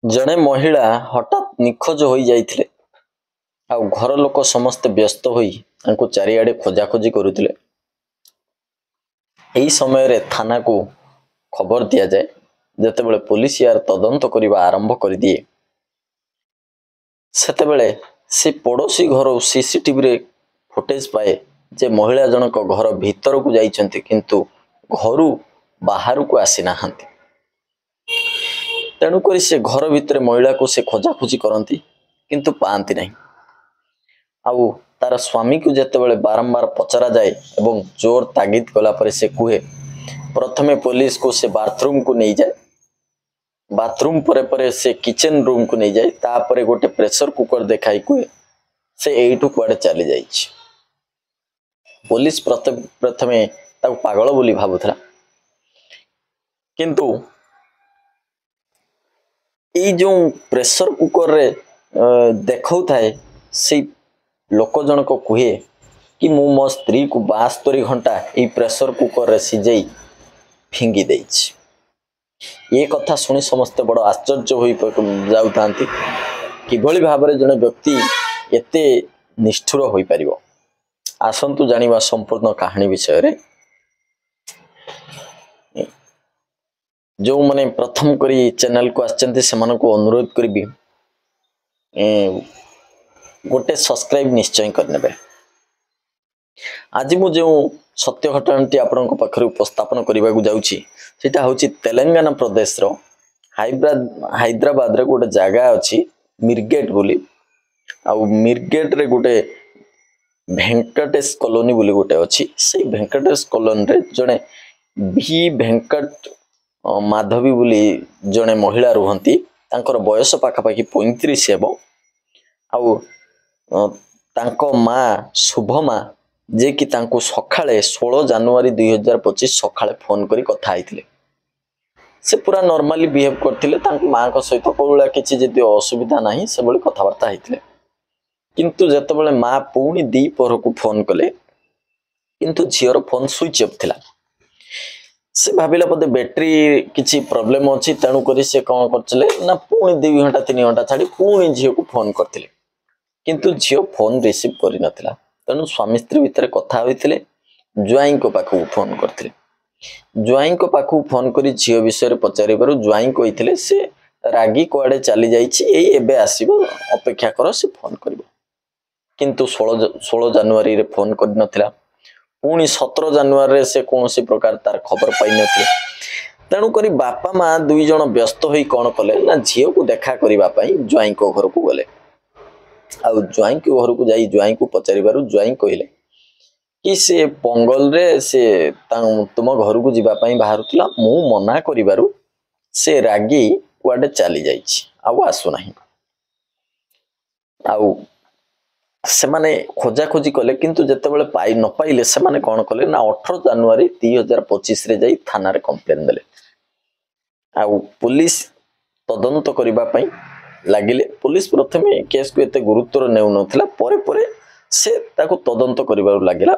जड़े महिला हठात निखोज हो जाइथिले आ घर लोक समस्ते व्यस्त होई तांको चारिआडे खोजाखोजी करुथिले। एही समय रे थाना को खबर दिया जाए। जेतेबेले पुलिस यार तदंत करबा आरंभ कर दिए सेतेबेले से पड़ोसी घर सीसीटीवी रे फुटेज पाए जे महिला जनक घर भीतर को जाइछन्ति किंतु घरु बाहर को आसी नाहंती। तेणु करी से घर भितर महिला को से खोजाखोजी करती किंतु पाती नहीं। आउ तार स्वामी को जेतेबेले बारंबार पचरा जाए एवं जोर तागिद कला पर से कुहे प्रथमे पुलिस को से बाथरूम को नहीं जाए, बाथरूम परे परे से किचन रूम को नहीं जाए, तापरे गोटे प्रेशर कुकर देखाई कुहे से एठू कुआडे चली जाइछि। पुलिस प्रथमे ताको पागल बोली भाबुथला किंतु ये जो प्रेशर कुकर रे देखौ थाए से लोक जनक कुहे कि मु मो स्त्री को 72 घंटा ये प्रेशर कुकर रे सिझई फिंगी देइछि। ये कथा सुनी समस्त बड़ आश्चर्य होई जाउतांती किभली भाबरे जने व्यक्ति एते निष्ठुर होई परिबो। आसंतु जानिबा संपूर्ण कहानी विषय रे। जो माने प्रथम करी चैनल को आछन्ते सेमान को अनुरोध करबी गोटे सब्सक्राइब निश्चय करनेबे। आज मु जो सत्य घटनाटी आपनक पाखरे उपस्थापन करबा को जाउछि सेटा होछि तेलंगाना प्रदेश रो हैदराबाद रे गोटे जगह अछि मिरगेट बोली। आ मिरगेट रे गोटे वेंकटेश कॉलोनी बोली गोटे अछि। से वेंकटेश कॉलोनी रे जने भी वेंकट माधवी बोली जने महिला रुहंती। तांकर बयस पाखापाखि 35 हेबो। आउ तांको माँ शुभमा जे कि तांको सखाळे 16 जनवरी 2025 सखाळे फोन करी कथा आइथिले। से पूरा नॉर्मली बिहेव करथिले। तांको माँ को सहित कोळा किछि जति असुविधा नाही से बळे कथावार्ता आइथिले। किंतु जेतेबेले माँ पुणी दी पर को फोन कले किंतु झियर फोन स्विच ऑफ थिला। से भाबिला पदे बैटरी किछि प्रॉब्लम अछि तेणु करी से कोन करचले ना पुणी 2 घंटा 3 घंटा छाडी पुणी झियो को फोन करथिले किंतु झियो फोन रिसीव करि नथिला। तेणु स्वामी स्त्री भितर कथा होइथिले। ज्वाई को पाखु फोन करथिले। ज्वाई को पाखु फोन करी झियो विषय पचारि बारु ज्वाई कहिथिले से रागी कोआडे चली जाइछि एई एबे आसीबो अपेक्षा कर से फोन करबो। किंतु 16 जनवरी रे फोन करि नथिला। पुणी 17 जनवरी रे से कोनसी प्रकार तार खबर पाइ नथिले। तेणु करी बापा माँ दुई जण व्यस्त होई कोन कले ना झियो को देखा करिबा पई ज्वाई को घर को गले। आ ज्वाई के घर को जाई ज्वाई को पचारि बारु ज्वाई कहिले कि से पंगल रे से तुम घर को जीवा पई बाहरुतला मु मना करिबारु से रागी कुआडे चली जाइछि आउ आसु नाही। आउ से माने खोजा खोजी कले किंतु जेतेबेले पाई न पाइले से माने कोन कले ना 18 जनवरी 2025 रे जाई थाना रे कंप्लेन देले। आउ पुलिस तदंत करिबा पई लागिले। पुलिस प्रथमे केस को एते गुरुत्व नेउ नथिला परे परे से ताको तदंत करिबारु लागिला।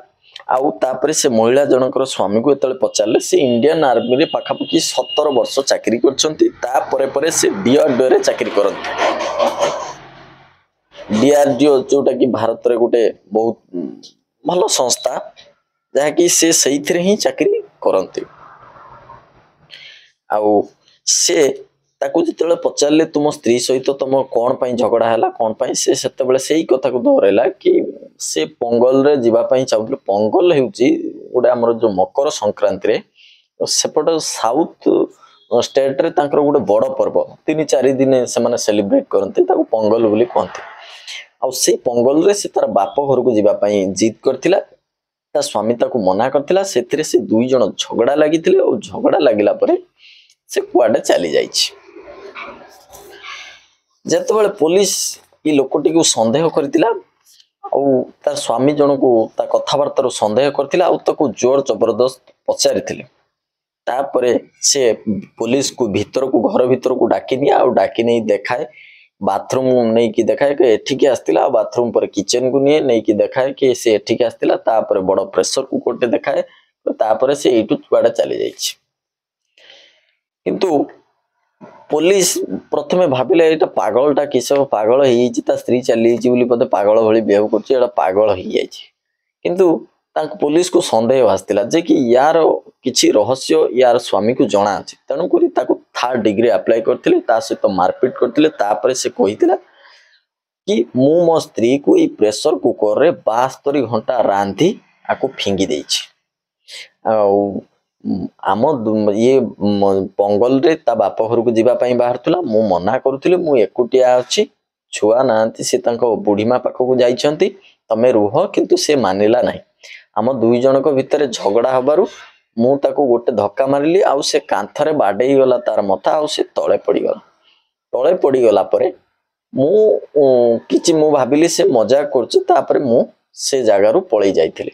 आउ तापरे से महिला जनकर स्वामी को एतले पचारले से इंडियन आर्मी रे पाखापाखि 17 वर्ष चाकरी करछंती। ता परे परे से डीआरडीओ रे चाकरी करंती। डीआरडीओ जोटा कि भारत रे गोटे बहुत भलो संस्था जहा कि से सहीथरे ही चाकरी करंती। आउ से ताकू जितेबेले पचारले तुम स्त्री सहित तुम कोन पई झगड़ा हला कोन पई से सेतेबेले सेही कथा को दोहरेला कि से पंगल रे जीवा पई चाउले। पंगल हेउची गोटे हमर जो मकर संक्रांति रे सेपट साउथ स्टेट रे तांकर गोटे बड़ पर्व 3-4 दिन से माने सेलिब्रेट करंती ताको पंगल बोली कहंती। आ से पंगल रे से तार बाप घर को जीवा पई जिद करथिला। ता स्वामी ताको मना करथिला। सेथिरे से दुई जण झगड़ा लागिथिले और झगड़ा लागिला परे से कुआडे चली जाइछि। जेतेबेले पुलिस ई लोकटी को संदेह करथिला और तार स्वामी जण को ता कथावार्ता रो संदेह करथिला और ताको जोर जबरदस्त पचारिथिले। तापरे से पुलिस को भीतर को घर भीतर को डाकी निया और डाकी नहीं देखाए बाथरूम नहीं कि देखाए कि एठिके आस्तिला। बाथरूम पर किचन को नहीं कि देखाए कि से एठिके आस्तिला। तापर बड़ प्रेशर कुकर टे देखाए तापर से एठु कुआडे चली जाइछि। किंतु पुलिस प्रथम प्रथमे भाविले एटा पागलटा किस पागल हो स्त्री चली बोली पागल भली बिहेव कर पागल हो किंतु पुलिस को संदेह आसला जे कि यार किछि रहस्य यार स्वामी को जना अछि तेणुक थर्ड डिग्री अप्लाई करथिले ता सहित मारपीट करथिले तापर से कहिथिला कि मु मो स्त्री को ई प्रेशर कुकर रे 72 घंटा रांधी आको फिंगी देछि आम ये पंगल रे ता बाप घर को जीवा पई बाहरतुला मु मना करूथिले मु एकुटिया अछि छुआ नांती से तांको बुढ़ीमा पाख को जाइछंती तमे रुह किंतु से मानिला नाही आम दुई जनक भितर झगड़ा हबारु मु ताको गोटे धक्का मारिली आउ से कांथरे बाडेई गला तार मथा आउ से तळे पड़ी गला परे मु किछि मु भाबिली से मजाक करछ तापरे मु से जगह रु पळई जाइथिले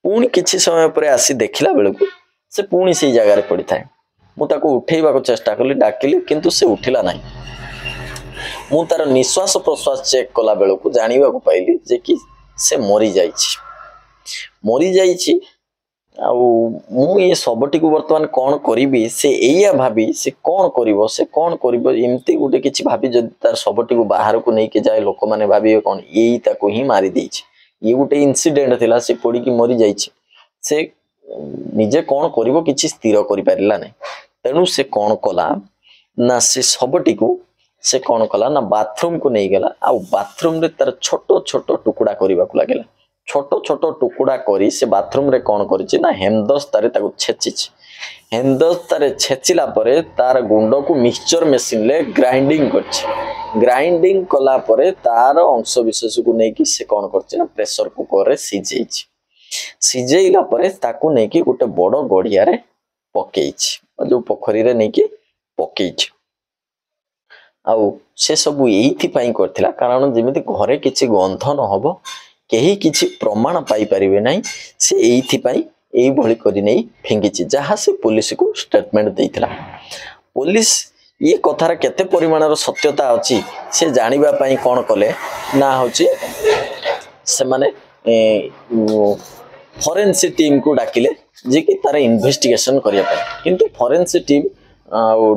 पुणी किछि समय पर आसी देखिला बेलकु से पुणी से जगह रे पड़ी थाए मु ताको उठेइबा को चेष्टा करली डाकिली किंतु से उठिला नाही मु तार निश्वास प्रश्वास चेक कला बेलकु जानिबा को पाइली जे कि से मरी जाइछि आउ मु ये सबटी को वर्तमान कौन करी से एया भाभी से कौन करिवो एमती गोटे किछि भाभी जदि तार सबटी को बाहर को नहीं के जाए लोक माने भाबी कौन यही ताको ही मारी देछि ये गोटे इंसिडेंट थिला से पड़ी की मरी जाइछि से निजे कौन करिवो किछि स्थिर करि पारिला नै तेनु से कौन कला ना से सबटी को से कौन कला ना बाथरूम को नहीं गला आ बाथरूम रे तार छोटो छोटो टुकुड़ा करबा को लागला छोटो छोटो टुकुड़ा करी से बाथरूम रे कौन करिछि ना हेमदस्तारे ताको छेचिछि हेमदस्तारे छेचिला परे तार गुंड को मिक्सचर मशीन ले ग्राइंडिंग करछि ग्राइंडिंग कला परे तार अंश विशेष को नै कि से कौन करछि ना प्रेशर कुकर रे सिजेइला परे ताको नै कि गोटे बड़ गड़िया रे पकेइछि जो पोखरी रे नै कि पकेइछि आउ से सब एइथि पई करथिला कारण जेमिति घरे किछि गंध न हबो केही किछि प्रमाण पाई परिबे नाही से एइथि पई एई भली करि नै फिंगिछि जहा से पुलिस को स्टेटमेंट देइथिला पुलिस ये कथार केते परिमाणर सत्यता अछि से जानिबा पई कोन कले ना होछि से माने फोरेंसिक टीम को डाकिले जे कि तार इन्वेस्टिगेशन करिया पई किंतु फोरेंसिक टीम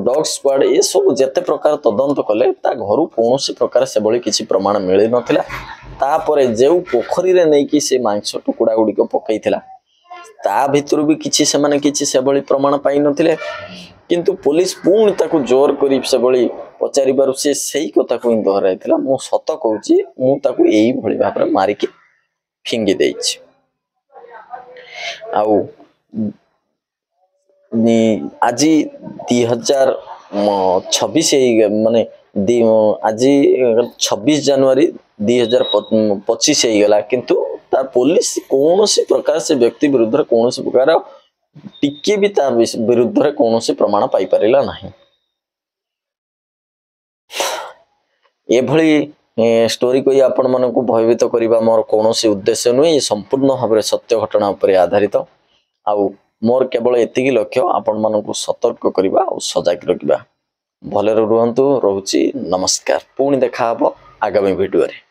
डॉग स्क्वाड ये सब जेते प्रकार तदंत कले ता घरु कोनोसी प्रकार से बळी किछि प्रमाण मिलि नथिला तापरे जेउ पोखरी रे नै कि से मांस टुकुड़ा गुडी को पकैथिला ता भितर भी किछि से माने किछि से बळी प्रमाण पाई नथिले किंतु पुलिस पूर्ण ताको जोर करी से बळी पचारि बारु से सही कथा को इन दोहराइथिला मु सत कहूची मु ताको एई भली भाबरे मारी के फिंगी देइछि आउ आज 2026 माने आज 26 जनवरी 2025 गला किंतु तार पुलिस कौन सी प्रकार से व्यक्ति विरुद्ध कौन सी प्रकार टिके भी तार विरुद्ध कौन सी प्रमाण पाई परिला नहीं ए भली स्टोरी को आपण मन को भयभीत करबा मोर कौन सी उद्देश्य नुई संपूर्ण भाव सत्य घटना उपर आधारित आउ मोर केवल एतिकी लक्ष्य आपण मन को सतर्क करबा और सजग रखिबा भले रुहंतु रहउची नमस्कार पुणी देखा हबो आगामी वीडियो रे।